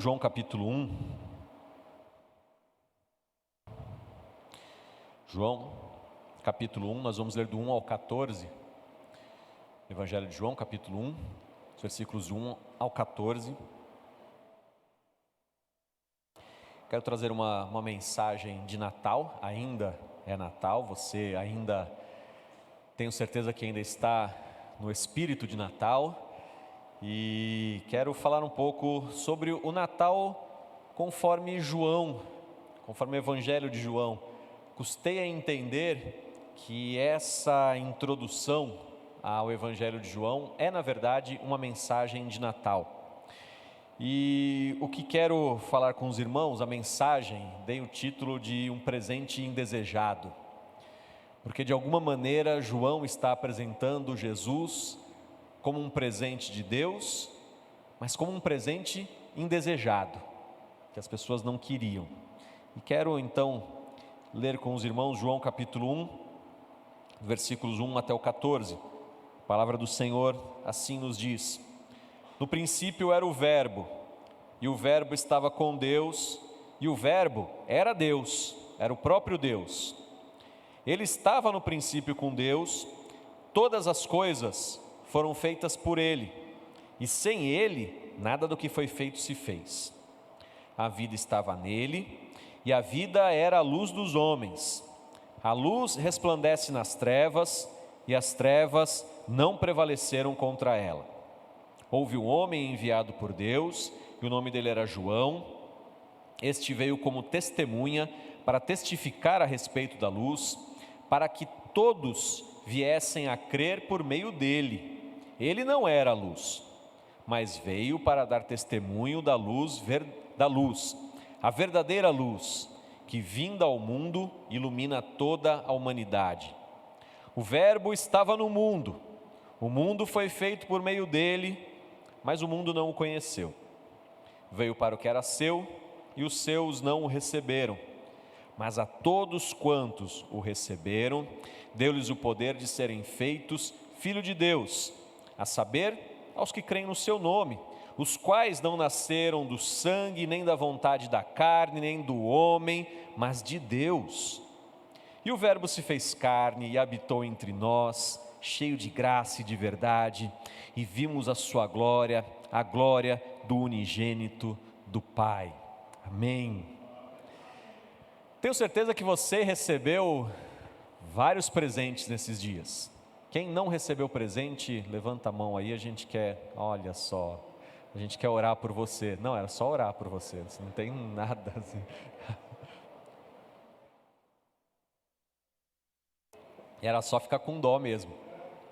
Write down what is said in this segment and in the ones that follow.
João capítulo 1. João capítulo 1, nós vamos ler do 1 ao 14. Evangelho de João capítulo 1, versículos 1 ao 14. Quero trazer uma mensagem de Natal. Ainda é Natal, você ainda, tenho certeza que ainda está no espírito de Natal. E quero falar um pouco sobre o Natal conforme João, conforme o Evangelho de João. Custei a entender que essa introdução ao Evangelho de João é, na verdade, uma mensagem de Natal. E o que quero falar com os irmãos, a mensagem, dei o título de um presente indesejado. Porque de alguma maneira João está apresentando Jesus como um presente de Deus, mas como um presente indesejado, que as pessoas não queriam. E quero então ler com os irmãos João capítulo 1, versículos 1 até o 14. A palavra do Senhor assim nos diz: No princípio era o Verbo, e o Verbo estava com Deus, e o Verbo era Deus, era o próprio Deus. Ele estava no princípio com Deus. Todas as coisas foram feitas por Ele, e sem Ele, nada do que foi feito se fez. A vida estava nele, e a vida era a luz dos homens. A luz resplandece nas trevas, e as trevas não prevaleceram contra ela. Houve um homem enviado por Deus, e o nome dele era João. Este veio como testemunha para testificar a respeito da luz, para que todos viessem a crer por meio dele. Ele não era a luz, mas veio para dar testemunho da luz, a verdadeira luz, que vinda ao mundo ilumina toda a humanidade. O Verbo estava no mundo, o mundo foi feito por meio dele, mas o mundo não o conheceu. Veio para o que era seu, e os seus não o receberam. Mas a todos quantos o receberam, deu-lhes o poder de serem feitos filhos de Deus, a saber, aos que creem no seu nome, os quais não nasceram do sangue, nem da vontade da carne, nem do homem, mas de Deus. E o Verbo se fez carne e habitou entre nós, cheio de graça e de verdade, e vimos a sua glória, a glória do unigênito do Pai. Amém. Tenho certeza que você recebeu vários presentes nesses dias. Quem não recebeu presente, levanta a mão aí, a gente quer, olha só, a gente quer orar por você. Não, era só orar por você, não tem nada assim. Era só ficar com dó mesmo,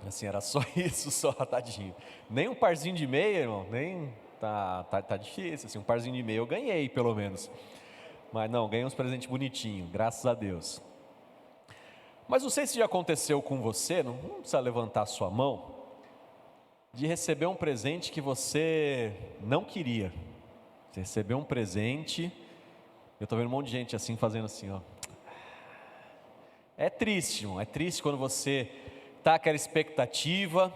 assim, era só isso, só, tadinho. Nem um parzinho de meia, irmão, nem, tá difícil, assim, um parzinho de meia eu ganhei pelo menos. Mas não, ganhei uns presentes bonitinhos, graças a Deus. Mas não sei se já aconteceu com você, não precisa levantar a sua mão, de receber um presente que você não queria. Você recebeu um presente, eu estou vendo um monte de gente assim, fazendo assim, ó. É triste, irmão, é triste quando você está aquela expectativa,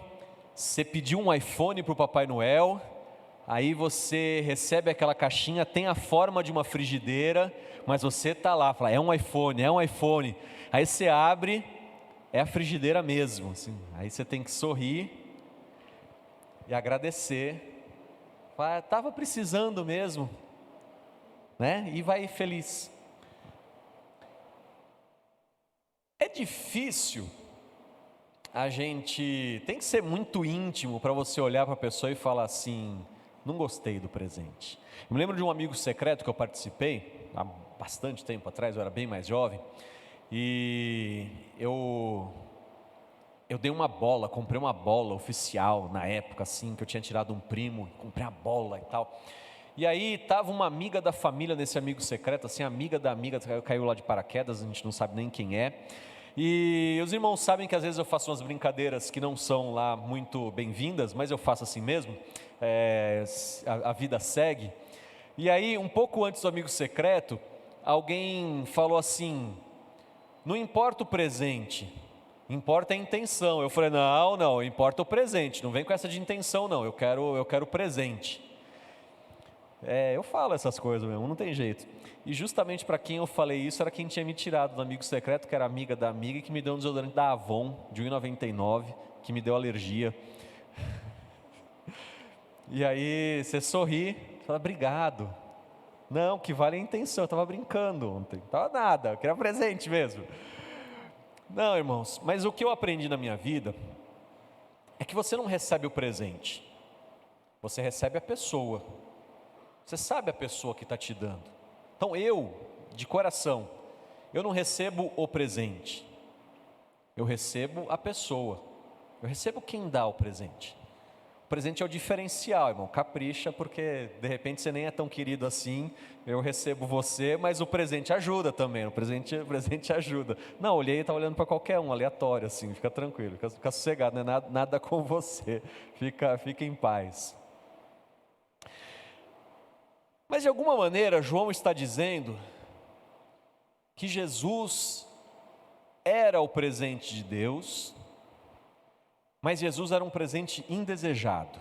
você pediu um iPhone para o Papai Noel, aí você recebe aquela caixinha, tem a forma de uma frigideira, mas você está lá, fala, é um iPhone. Aí você abre, é a frigideira mesmo, assim. Aí você tem que sorrir e agradecer. Fala, estava precisando mesmo, né? E vai feliz. É difícil, a gente tem que ser muito íntimo para você olhar para a pessoa e falar assim, não gostei do presente. Eu me lembro de um amigo secreto que eu participei, há bastante tempo atrás, eu era bem mais jovem, e eu dei uma bola, comprei uma bola oficial na época, assim, que eu tinha tirado um primo, comprei a bola e tal. E aí estava uma amiga da família nesse amigo secreto, assim, amiga da amiga, caiu lá de paraquedas, a gente não sabe nem quem é. E os irmãos sabem que às vezes eu faço umas brincadeiras que não são lá muito bem-vindas, mas eu faço assim mesmo, a vida segue. E aí, um pouco antes do amigo secreto, alguém falou assim, não importa o presente, importa a intenção. Eu falei, não, importa o presente, não vem com essa de intenção não, eu quero o presente. Eu falo essas coisas mesmo, não tem jeito. E justamente para quem eu falei isso, era quem tinha me tirado do amigo secreto, que era amiga da amiga, e que me deu um desodorante da Avon, de R$ 1,99, que me deu alergia. E aí você sorri, fala, obrigado. Não, que vale a intenção, eu estava brincando ontem, não estava nada, eu queria presente mesmo. Não, irmãos, mas o que eu aprendi na minha vida é que você não recebe o presente, você recebe a pessoa. Você sabe a pessoa que está te dando. Então eu, de coração, eu não recebo o presente, eu recebo a pessoa, eu recebo quem dá o presente. O presente é o diferencial, irmão, capricha, porque de repente você nem é tão querido assim, eu recebo você, mas o presente ajuda também, o presente ajuda. Não, olhei e estava olhando para qualquer um, aleatório assim, fica tranquilo, fica sossegado, não é nada com você, fica em paz. Mas de alguma maneira, João está dizendo que Jesus era o presente de Deus, mas Jesus era um presente indesejado.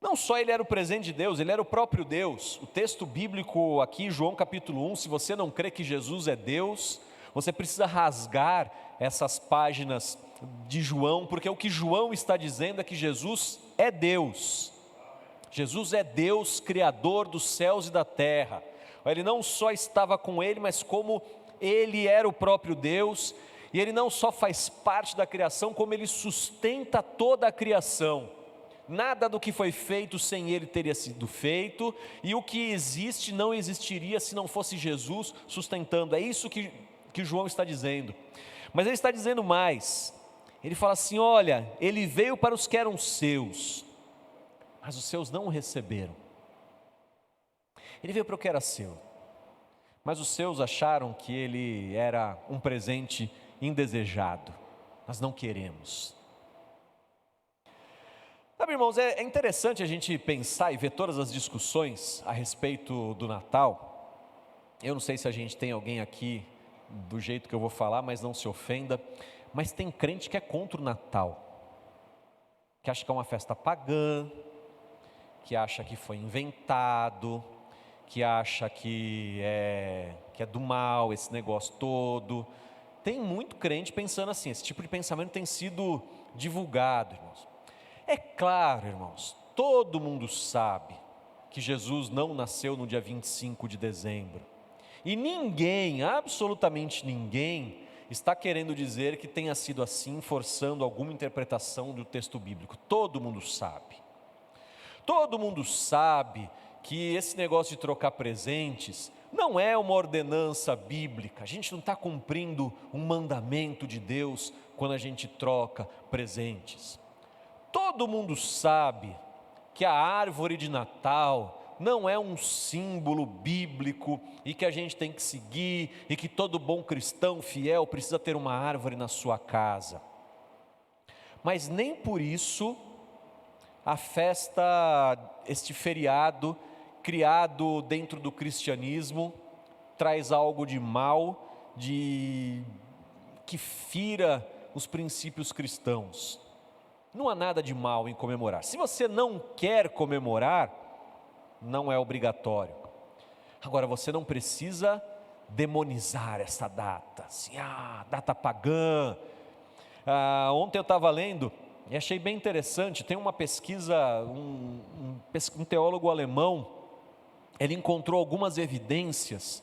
Não só ele era o presente de Deus, ele era o próprio Deus. O texto bíblico aqui, João capítulo 1, se você não crê que Jesus é Deus, você precisa rasgar essas páginas de João, porque o que João está dizendo é que Jesus é Deus. Jesus é Deus, Criador dos céus e da terra. Ele não só estava com ele, mas como ele era o próprio Deus, e ele não só faz parte da criação, como ele sustenta toda a criação. Nada do que foi feito sem ele teria sido feito, e o que existe não existiria se não fosse Jesus sustentando. É isso que João está dizendo. Mas ele está dizendo mais. Ele fala assim: olha, ele veio para os que eram seus, mas os seus não o receberam. Ele veio para o que era seu, mas os seus acharam que ele era um presente indesejado. Nós não queremos. Sabe, irmãos, é interessante a gente pensar e ver todas as discussões a respeito do Natal. Eu não sei se a gente tem alguém aqui do jeito que eu vou falar, mas não se ofenda, mas tem crente que é contra o Natal, que acha que é uma festa pagã, que acha que foi inventado, que acha que é do mal esse negócio todo. Tem muito crente pensando assim, esse tipo de pensamento tem sido divulgado, irmãos. É claro, irmãos, todo mundo sabe que Jesus não nasceu no dia 25 de dezembro. E ninguém, absolutamente ninguém, está querendo dizer que tenha sido assim, forçando alguma interpretação do texto bíblico. Todo mundo sabe. Todo mundo sabe que esse negócio de trocar presentes não é uma ordenança bíblica. A gente não está cumprindo um mandamento de Deus quando a gente troca presentes. Todo mundo sabe que a árvore de Natal não é um símbolo bíblico e que a gente tem que seguir, e que todo bom cristão fiel precisa ter uma árvore na sua casa. Mas nem por isso a festa, este feriado criado dentro do cristianismo, traz algo de mal, que fira os princípios cristãos. Não há nada de mal em comemorar. Se você não quer comemorar, não é obrigatório. Agora, você não precisa demonizar essa data, assim, data pagã. Ontem eu estava lendo e achei bem interessante, tem uma pesquisa, um teólogo alemão, ele encontrou algumas evidências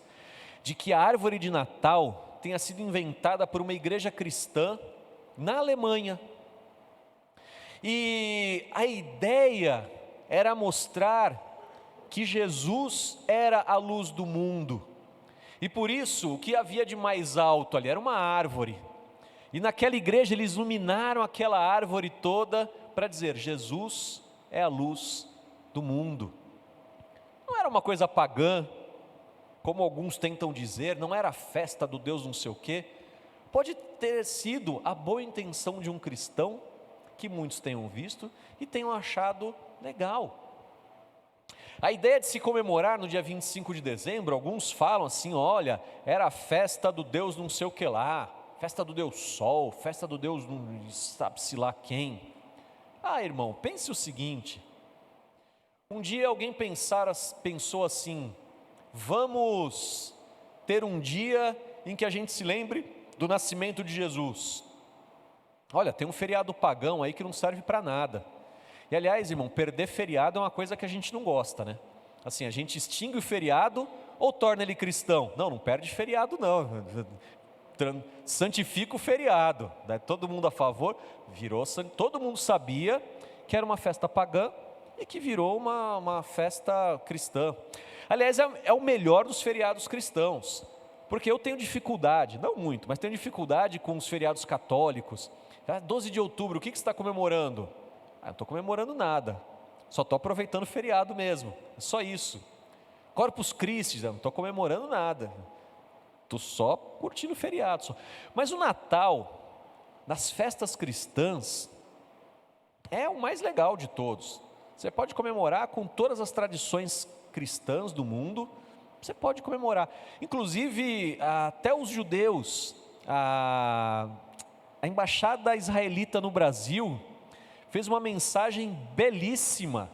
de que a árvore de Natal tenha sido inventada por uma igreja cristã na Alemanha. E a ideia era mostrar que Jesus era a luz do mundo, e por isso o que havia de mais alto ali era uma árvore, e naquela igreja eles iluminaram aquela árvore toda para dizer: Jesus é a luz do mundo. Não era uma coisa pagã, como alguns tentam dizer, não era a festa do Deus não sei o quê. Pode ter sido a boa intenção de um cristão, que muitos tenham visto e tenham achado legal. A ideia de se comemorar no dia 25 de dezembro, alguns falam assim: olha, era a festa do Deus não sei o que lá, festa do Deus Sol, festa do Deus não sabe-se lá quem. Irmão, pense o seguinte: Um dia alguém pensou assim: vamos ter um dia em que a gente se lembre do nascimento de Jesus. Olha, tem um feriado pagão aí que não serve para nada. E aliás, irmão, perder feriado é uma coisa que a gente não gosta, né? Assim, a gente extingue o feriado ou torna ele cristão? Não, não perde feriado não. Santifica o feriado. Todo mundo a favor, todo mundo sabia que era uma festa pagã e que virou uma festa cristã. Aliás, é o melhor dos feriados cristãos, porque eu tenho dificuldade, não muito, mas tenho dificuldade com os feriados católicos. 12 de outubro, o que você está comemorando? Não estou comemorando nada, só estou aproveitando o feriado mesmo, é só isso. Corpus Christi, não estou comemorando nada, estou só curtindo o feriado. Mas o Natal, nas festas cristãs, é o mais legal de todos. Você pode comemorar com todas as tradições cristãs do mundo, você pode comemorar. Inclusive, até os judeus, a embaixada israelita no Brasil fez uma mensagem belíssima,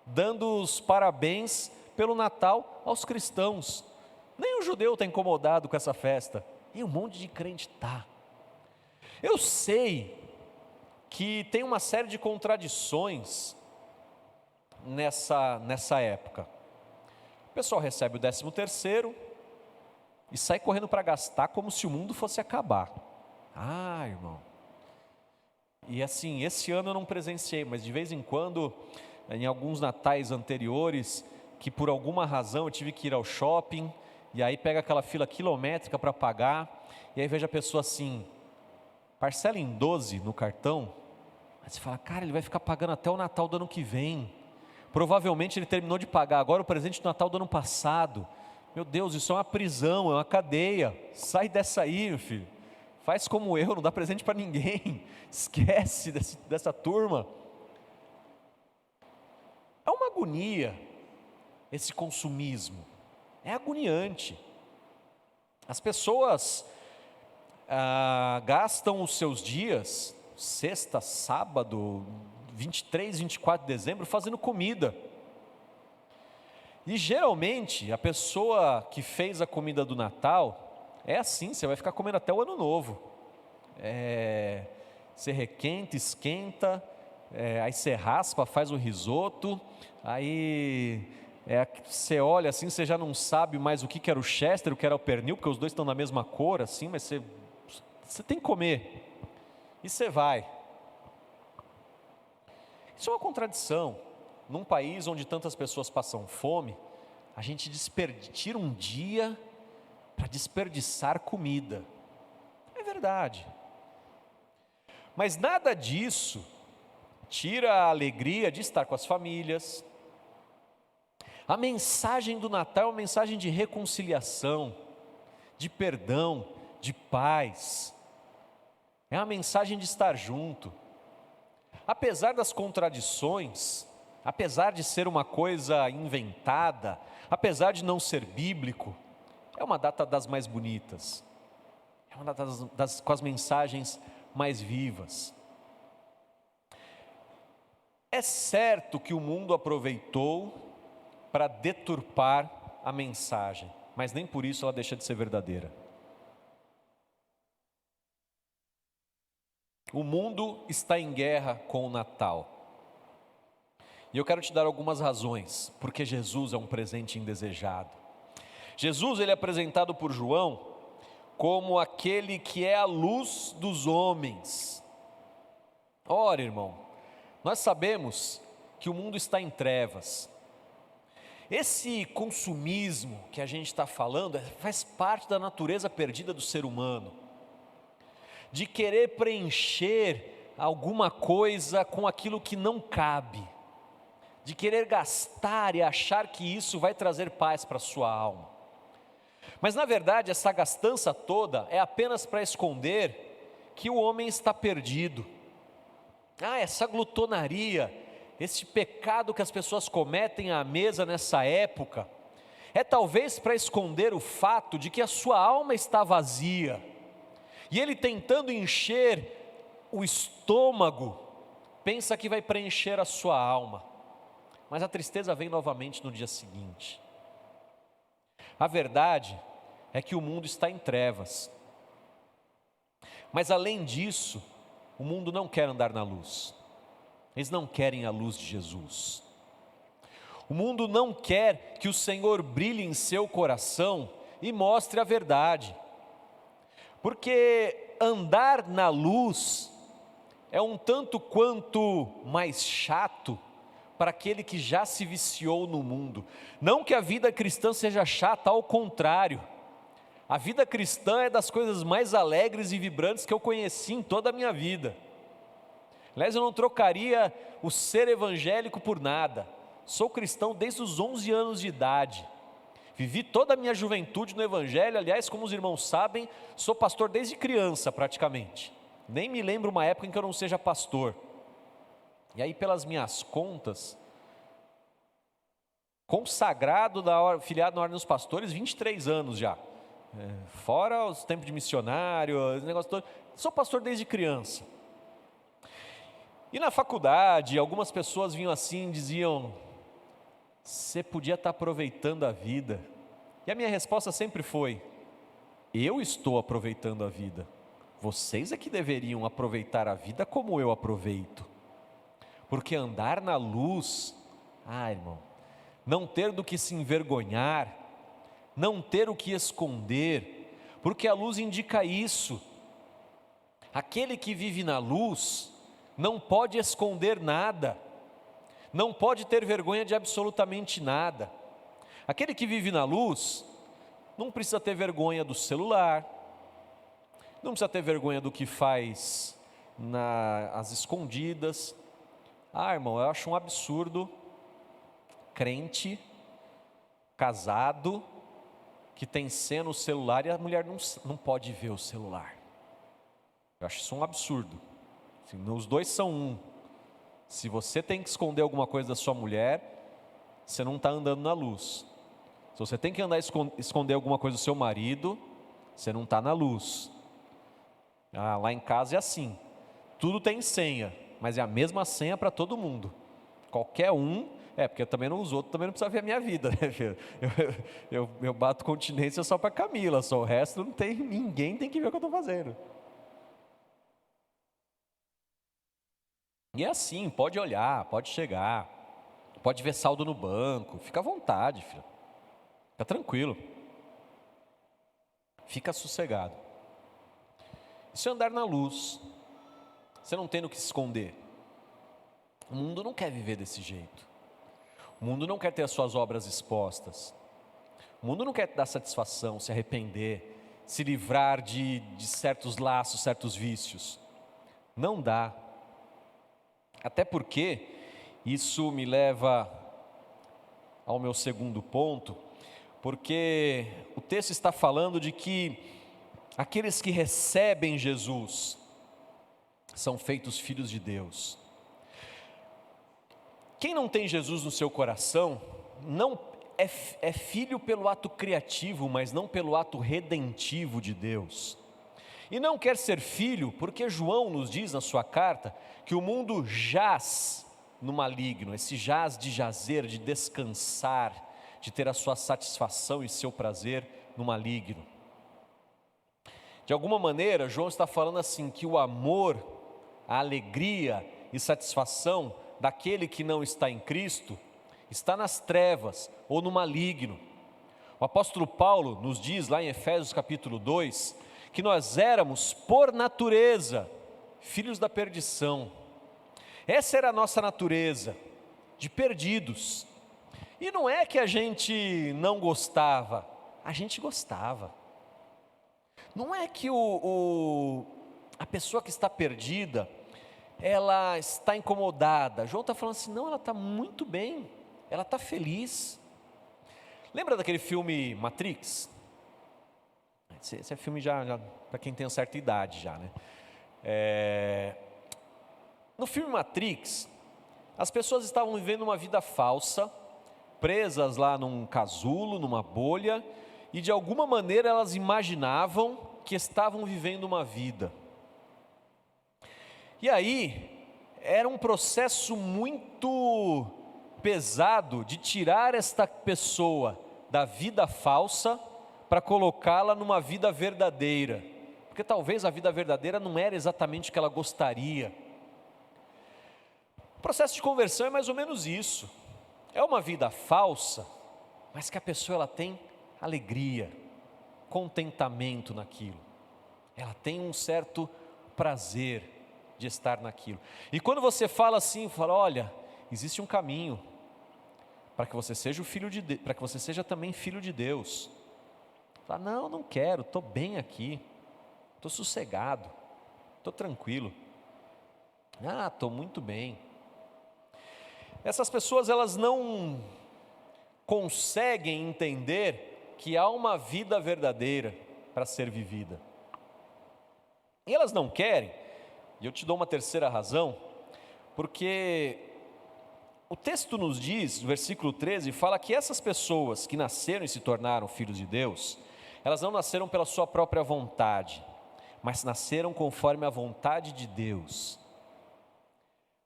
dando os parabéns pelo Natal aos cristãos. Nem o judeu está incomodado com essa festa, e um monte de crente está. Eu sei que tem uma série de contradições nessa época. O pessoal recebe o 13º e sai correndo para gastar como se o mundo fosse acabar. Irmão. E assim, esse ano eu não presenciei, mas de vez em quando, em alguns natais anteriores, que por alguma razão eu tive que ir ao shopping, e aí pega aquela fila quilométrica para pagar, e aí vejo a pessoa assim, parcela em 12 no cartão, aí você fala, cara, ele vai ficar pagando até o Natal do ano que vem. Provavelmente ele terminou de pagar agora o presente do Natal do ano passado. Meu Deus, isso é uma prisão, é uma cadeia. Sai dessa aí, meu filho. Faz como eu, não dá presente para ninguém. Esquece dessa turma. É uma agonia esse consumismo. É agoniante. As pessoas gastam os seus dias, sexta, sábado, 23, 24 de dezembro, fazendo comida. E geralmente, a pessoa que fez a comida do Natal, é assim, você vai ficar comendo até o ano novo. Você requenta, esquenta, aí você raspa, faz o risoto, aí você olha assim, você já não sabe mais o que era o Chester, o que era o pernil, porque os dois estão na mesma cor, assim, mas você tem que comer. E você vai. Isso é uma contradição. Num país onde tantas pessoas passam fome, a gente tira um dia para desperdiçar comida. É verdade. Mas nada disso tira a alegria de estar com as famílias. A mensagem do Natal é uma mensagem de reconciliação, de perdão, de paz. É uma mensagem de estar junto. Apesar das contradições, apesar de ser uma coisa inventada, apesar de não ser bíblico, é uma data das mais bonitas, é uma data com as mensagens mais vivas. É certo que o mundo aproveitou para deturpar a mensagem, mas nem por isso ela deixa de ser verdadeira. O mundo está em guerra com o Natal. E eu quero te dar algumas razões, porque Jesus é um presente indesejado. Jesus, ele é apresentado por João como aquele que é a luz dos homens. Ora, irmão, nós sabemos que o mundo está em trevas. Esse consumismo que a gente está falando faz parte da natureza perdida do ser humano, de querer preencher alguma coisa com aquilo que não cabe, de querer gastar e achar que isso vai trazer paz para a sua alma. Mas na verdade essa gastança toda é apenas para esconder que o homem está perdido. Essa glutonaria, esse pecado que as pessoas cometem à mesa nessa época, é talvez para esconder o fato de que a sua alma está vazia, e ele tentando encher o estômago, pensa que vai preencher a sua alma, mas a tristeza vem novamente no dia seguinte. A verdade é que o mundo está em trevas, mas além disso, o mundo não quer andar na luz, eles não querem a luz de Jesus. O mundo não quer que o Senhor brilhe em seu coração e mostre a verdade, porque andar na luz é um tanto quanto mais chato para aquele que já se viciou no mundo. Não que a vida cristã seja chata, ao contrário. A vida cristã é das coisas mais alegres e vibrantes que eu conheci em toda a minha vida. Aliás, eu não trocaria o ser evangélico por nada. Sou cristão desde os 11 anos de idade. Vivi toda a minha juventude no evangelho. Aliás, como os irmãos sabem, sou pastor desde criança praticamente. Nem me lembro uma época em que eu não seja pastor. E aí, pelas minhas contas, consagrado, filiado na Ordem dos Pastores, 23 anos já. Fora os tempos de missionário, esse negócio todo. Sou pastor desde criança. E na faculdade, algumas pessoas vinham assim e diziam: você podia estar aproveitando a vida. E a minha resposta sempre foi: eu estou aproveitando a vida. Vocês é que deveriam aproveitar a vida como eu aproveito. Porque andar na luz, irmão, não ter do que se envergonhar, não ter o que esconder, porque a luz indica isso. Aquele que vive na luz não pode esconder nada, não pode ter vergonha de absolutamente nada. Aquele que vive na luz não precisa ter vergonha do celular, não precisa ter vergonha do que faz às escondidas. Irmão, eu acho um absurdo crente, casado, que tem senha no celular e a mulher não pode ver o celular. Eu acho isso um absurdo. Assim, os dois são um. Se você tem que esconder alguma coisa da sua mulher, você não está andando na luz. Se você tem que esconder alguma coisa do seu marido, você não está na luz. Lá em casa é assim, tudo tem senha, mas é a mesma senha para todo mundo. Qualquer um, porque também os outros também não precisam ver a minha vida, né? Eu bato continência só para Camila, só o resto não tem, ninguém tem que ver o que eu estou fazendo. E é assim, pode olhar, pode chegar, pode ver saldo no banco, fica à vontade, filho. Fica tranquilo. Fica sossegado. Isso é andar na luz. Você não tem no que se esconder. O mundo não quer viver desse jeito. O mundo não quer ter as suas obras expostas. O mundo não quer dar satisfação, se arrepender, se livrar de certos laços, certos vícios. Não dá. Até porque isso me leva ao meu segundo ponto, porque o texto está falando de que aqueles que recebem Jesus são feitos filhos de Deus. Quem não tem Jesus no seu coração, não é filho pelo ato criativo, mas não pelo ato redentivo de Deus. E não quer ser filho, porque João nos diz na sua carta, que o mundo jaz no maligno, esse jaz de jazer, de descansar, de ter a sua satisfação e seu prazer no maligno. De alguma maneira, João está falando assim, que o amor, a alegria e satisfação daquele que não está em Cristo, está nas trevas ou no maligno. O apóstolo Paulo nos diz lá em Efésios capítulo 2, que nós éramos por natureza filhos da perdição. Essa era a nossa natureza, de perdidos. E não é que a gente não gostava, a gente gostava. Não é que a pessoa que está perdida, ela está incomodada. João está falando assim, não, ela está muito bem, ela está feliz. Lembra daquele filme Matrix? Esse é filme já para quem tem uma certa idade já, né? No filme Matrix, as pessoas estavam vivendo uma vida falsa, presas lá num casulo, numa bolha, e de alguma maneira elas imaginavam que estavam vivendo uma vida. E aí, era um processo muito pesado de tirar esta pessoa da vida falsa para colocá-la numa vida verdadeira, porque talvez a vida verdadeira não era exatamente o que ela gostaria. O processo de conversão é mais ou menos isso, é uma vida falsa, mas que a pessoa ela tem alegria, contentamento naquilo, ela tem um certo prazer de estar naquilo. E quando você fala assim, fala, olha, existe um caminho para que você seja o filho de Deus, para que você seja também filho de Deus. Fala, não, não quero, estou bem aqui, estou sossegado, estou tranquilo. Ah, estou muito bem. Essas pessoas elas não conseguem entender que há uma vida verdadeira para ser vivida. E elas não querem, e eu te dou uma terceira razão, porque o texto nos diz, no versículo 13, fala que essas pessoas que nasceram e se tornaram filhos de Deus, elas não nasceram pela sua própria vontade, mas nasceram conforme a vontade de Deus.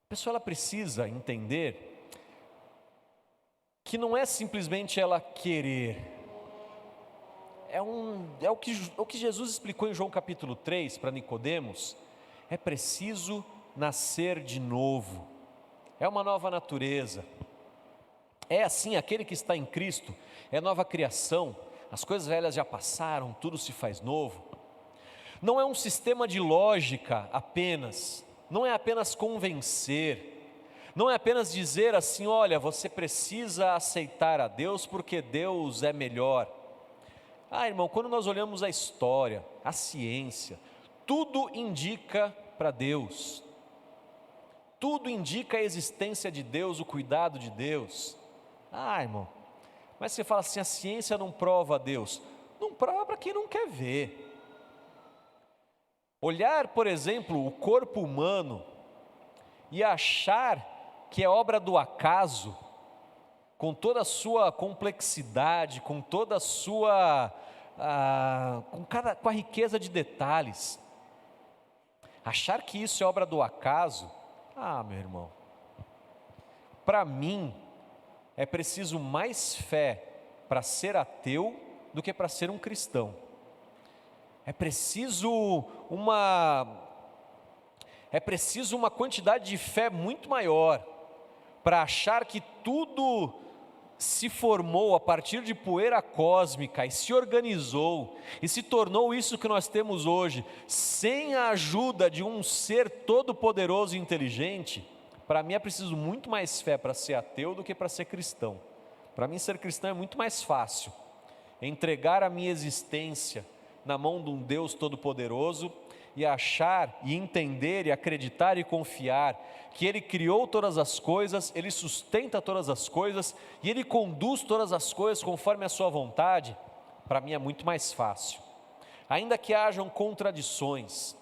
A pessoa ela precisa entender que não é simplesmente ela querer, é o que Jesus explicou em João capítulo 3 para Nicodemos, é preciso nascer de novo, é uma nova natureza, é assim, aquele que está em Cristo, é nova criação, as coisas velhas já passaram, tudo se faz novo. Não é um sistema de lógica apenas, não é apenas convencer, não é apenas dizer assim, olha, você precisa aceitar a Deus porque Deus é melhor. Ah, irmão, quando nós olhamos a história, a ciência, tudo indica para Deus, tudo indica a existência de Deus, o cuidado de Deus. Ah, irmão, mas você fala assim, a ciência não prova a Deus. Não prova para quem não quer ver. Olhar, por exemplo, o corpo humano e achar que é obra do acaso, com toda a sua complexidade, com toda a sua, com a riqueza de detalhes, achar que isso é obra do acaso, meu irmão, para mim, é preciso mais fé para ser ateu do que para ser um cristão. É preciso uma quantidade de fé muito maior para achar que tudo se formou a partir de poeira cósmica e se organizou e se tornou isso que nós temos hoje, sem a ajuda de um ser todo-poderoso e inteligente. Para mim é preciso muito mais fé para ser ateu do que para ser cristão. Para mim ser cristão é muito mais fácil, entregar a minha existência na mão de um Deus todo-poderoso e achar, e entender, e acreditar e confiar que Ele criou todas as coisas, Ele sustenta todas as coisas e Ele conduz todas as coisas conforme a sua vontade. Para mim é muito mais fácil, ainda que hajam contradições,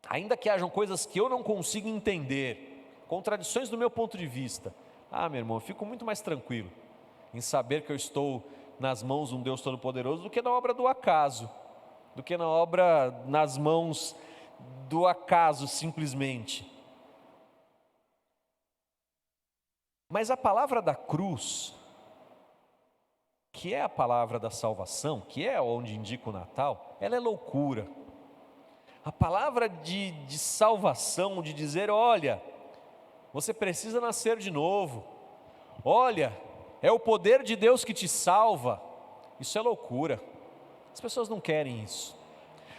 ainda que hajam coisas que eu não consigo entender, contradições do meu ponto de vista, meu irmão, eu fico muito mais tranquilo em saber que eu estou nas mãos de um Deus Todo-Poderoso do que na obra do acaso, do que nas mãos do acaso simplesmente. Mas a palavra da cruz, que é a palavra da salvação, que é onde indica o Natal, ela é loucura. A palavra de salvação, de dizer, olha, você precisa nascer de novo, olha, é o poder de Deus que te salva, isso é loucura. As pessoas não querem isso,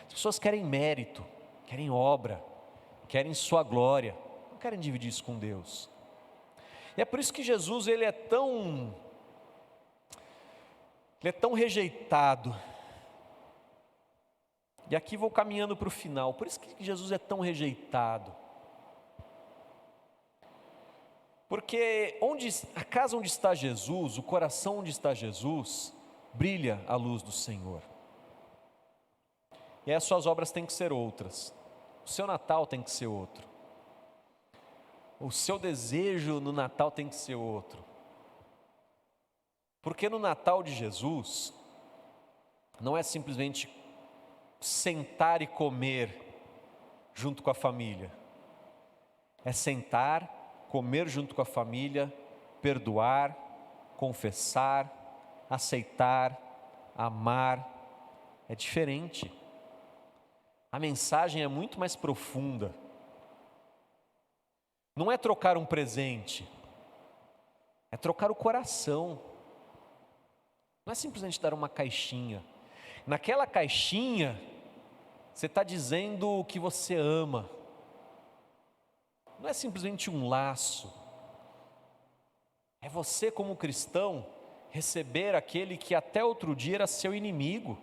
as pessoas querem mérito, querem obra, querem sua glória, não querem dividir isso com Deus. E é por isso que Jesus ele é tão rejeitado. E aqui vou caminhando para o final, por isso que Jesus é tão rejeitado. Porque a casa onde está Jesus, o coração onde está Jesus, brilha a luz do Senhor. E as suas obras têm que ser outras, o seu Natal tem que ser outro, o seu desejo no Natal tem que ser outro. Porque no Natal de Jesus, não é simplesmente sentar e comer junto com a família, é sentar, comer junto com a família, perdoar, confessar, aceitar, amar. É diferente. A mensagem é muito mais profunda. Não é trocar um presente, é trocar o coração. Não é simplesmente dar uma caixinha. Naquela caixinha, você está dizendo que você ama. Não é simplesmente um laço. É você, como cristão, receber aquele que até outro dia era seu inimigo.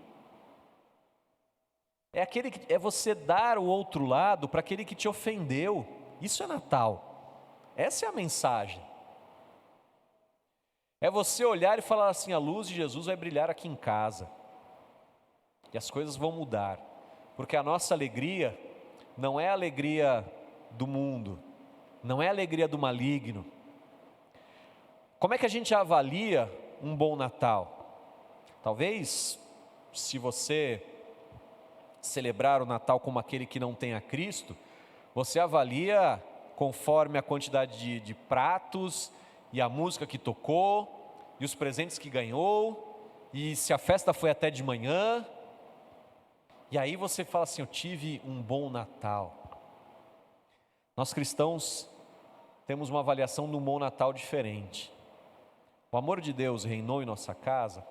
É você dar o outro lado para aquele que te ofendeu. Isso é Natal. Essa é a mensagem. É você olhar e falar assim: a luz de Jesus vai brilhar aqui em casa. E as coisas vão mudar. Porque a nossa alegria não é a alegria do mundo, não é a alegria do maligno. Como é que a gente avalia um bom Natal? Talvez, se você celebrar o Natal como aquele que não tem a Cristo, você avalia conforme a quantidade de pratos, e a música que tocou, e os presentes que ganhou, e se a festa foi até de manhã. E aí você fala assim: eu tive um bom Natal. Nós cristãos temos uma avaliação de um bom Natal diferente. O amor de Deus reinou em nossa casa.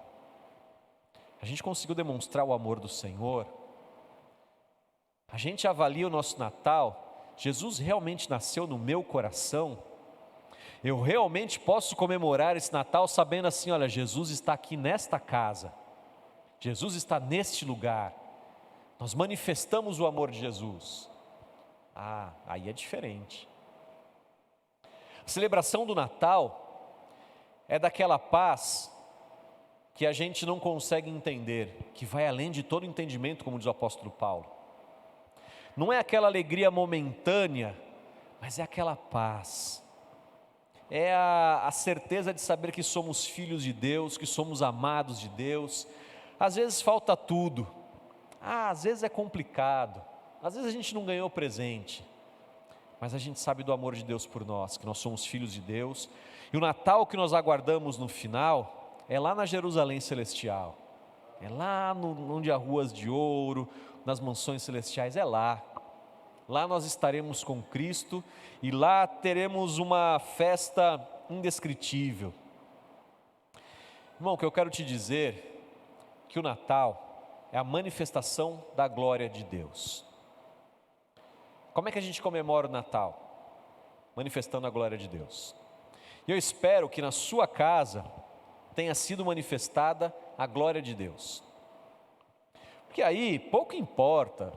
A gente conseguiu demonstrar o amor do Senhor. A gente avalia o nosso Natal. Jesus realmente nasceu no meu coração. Eu realmente posso comemorar esse Natal sabendo assim: olha, Jesus está aqui nesta casa. Jesus está neste lugar. Nós manifestamos o amor de Jesus. Aí é diferente. A celebração do Natal é daquela paz que a gente não consegue entender, que vai além de todo entendimento, como diz o apóstolo Paulo. Não é aquela alegria momentânea, mas é aquela paz. É a certeza de saber que somos filhos de Deus, que somos amados de Deus. Às vezes falta tudo. Às vezes é complicado. Às vezes a gente não ganhou presente. Mas a gente sabe do amor de Deus por nós, que nós somos filhos de Deus. E o Natal que nós aguardamos no final é lá na Jerusalém celestial. É lá onde há ruas de ouro, nas mansões celestiais, é lá. Lá nós estaremos com Cristo e lá teremos uma festa indescritível. Irmão, o que eu quero te dizer é que o Natal é a manifestação da glória de Deus. Como é que a gente comemora o Natal? Manifestando a glória de Deus. E eu espero que na sua casa tenha sido manifestada a glória de Deus. Porque aí pouco importa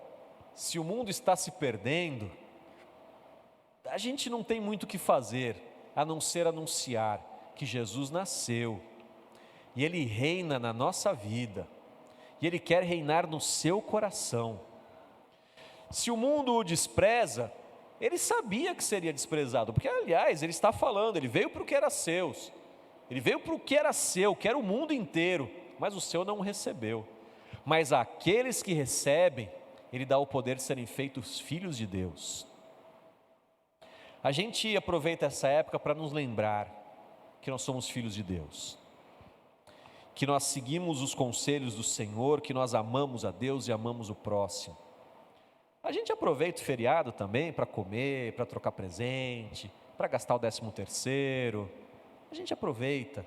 se o mundo está se perdendo, a gente não tem muito o que fazer, a não ser anunciar que Jesus nasceu, e Ele reina na nossa vida, e Ele quer reinar no seu coração. Se o mundo o despreza, Ele sabia que seria desprezado, porque aliás, Ele está falando, Ele veio para o que era seus, Ele veio para o que era seu, que era o mundo inteiro, mas o seu não o recebeu. Mas àqueles que recebem, Ele dá o poder de serem feitos filhos de Deus. A gente aproveita essa época para nos lembrar que nós somos filhos de Deus, que nós seguimos os conselhos do Senhor, que nós amamos a Deus e amamos o próximo. A gente aproveita o feriado também para comer, para trocar presente, para gastar o 13º. A gente aproveita.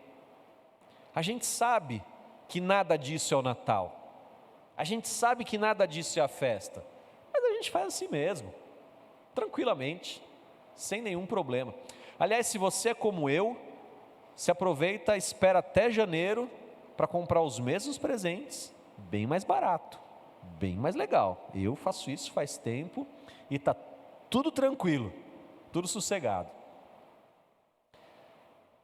A gente sabe que nada disso é o Natal. A gente sabe que nada disso é a festa, mas a gente faz assim mesmo, tranquilamente, sem nenhum problema. Aliás, se você é como eu, se aproveita, espera até janeiro para comprar os mesmos presentes, bem mais barato, bem mais legal. Eu faço isso faz tempo e está tudo tranquilo, tudo sossegado.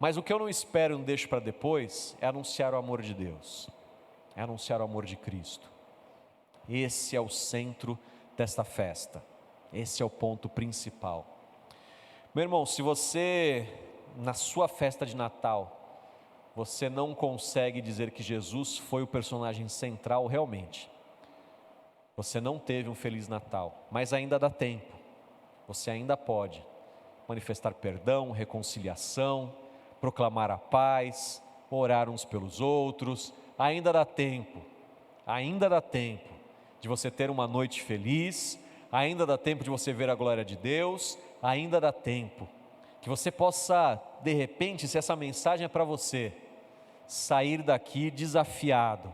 Mas o que eu não espero e não deixo para depois é anunciar o amor de Deus, é anunciar o amor de Cristo. Esse é o centro desta festa. Esse é o ponto principal. Meu irmão, se você, na sua festa de Natal, você não consegue dizer que Jesus foi o personagem central realmente, você não teve um Feliz Natal, mas ainda dá tempo. Você ainda pode manifestar perdão, reconciliação, proclamar a paz, orar uns pelos outros. Ainda dá tempo de você ter uma noite feliz, ainda dá tempo de você ver a glória de Deus, ainda dá tempo que você possa, de repente, se essa mensagem é para você, sair daqui desafiado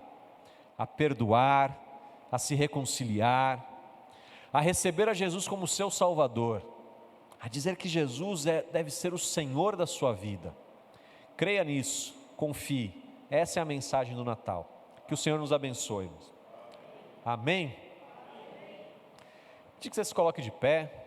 a perdoar, a se reconciliar, a receber a Jesus como seu Salvador, a dizer que Jesus deve ser o Senhor da sua vida. Creia nisso, confie, essa é a mensagem do Natal. Que o Senhor nos abençoe. Amém? Pedi que você se coloque de pé.